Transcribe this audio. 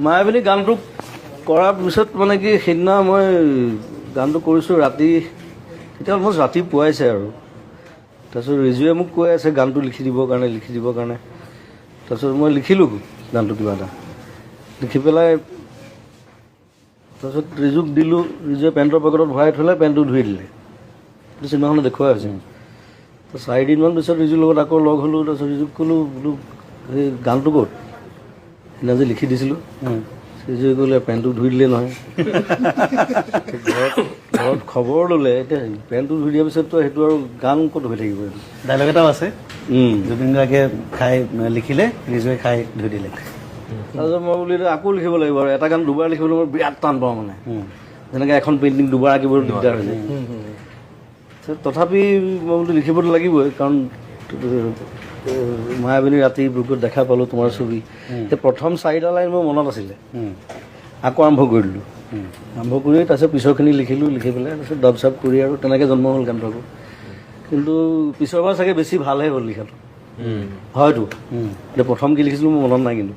মায়াবিনী গানটো কৰাৰ পিছত মানে কি সেইদিনা মই গানটো কৰিছোঁ ৰাতি, এতিয়া অলমষ্ট ৰাতি পুৱাইছে আৰু তাৰপিছত ৰিজুৱে মোক কৈ আছে গানটো লিখি দিবৰ কাৰণে তাৰপিছত মই লিখিলোঁ গানটো কিবা এটা লিখি পেলাই তাৰপিছত ৰিজুক দিলোঁ। ৰিজুৱে পেণ্টৰ পকেটত ভৰাই থ'লে, পেণ্টটো ধুই দিলে। সেইটো চিনেমাখনত দেখুওৱা হৈছে। তো 4 দিনমান পিছত ৰিজুৰ লগত আকৌ লগ হ'লোঁ। তাৰপিছত ৰিজুক ক'লোঁ বোলো সেই গানটো ক'ত, সেইদিনা যে লিখি দিছিলোঁ। ৰিজুৱে ক'লে পেণ্টটো ধুই দিলে নহয়। ঘৰত খবৰ ল'লে, এতিয়া পেণ্টটো ধুই দিয়াৰ পিছততো সেইটো আৰু গান ক'ত হৈ থাকিব। এইটো ডাইলগ এটাও আছে, জুবিন গাৰ্গে খাই লিখিলে, ৰিজুৱে খাই ধুই দিলে। তাৰপিছত মই বোলো আকৌ লিখিব লাগিব আৰু এটা গান দুবাৰ লিখিবলৈ মই বিৰাট টান পাওঁ মানে, যেনেকৈ এখন পেইণ্টিং দুবাৰ আঁকিবলৈ দিগদাৰ হৈ যায়। তথাপি মই বোলো লিখিবতো লাগিবই, কাৰণ মায়াবিনী ৰাতি বুকুত দেখা পালোঁ তোমাৰ ছবি। এতিয়া প্ৰথম 4টা লাইন মোৰ মনত আছিলে, আকৌ আৰম্ভ কৰি দিলোঁ। আৰম্ভ কৰি তাৰপিছত পিছৰখিনি লিখিলোঁ, লিখি পেলাই তাৰপিছত ডাব চাব কৰি আৰু তেনেকৈ জন্ম হ'ল গানটো আকৌ। কিন্তু পিছৰবাৰ চাগে বেছি ভালহে হ'ল লিখাটো হয়তো। এতিয়া প্ৰথম কি লিখিছিলোঁ মোৰ মনত নাই কিন্তু।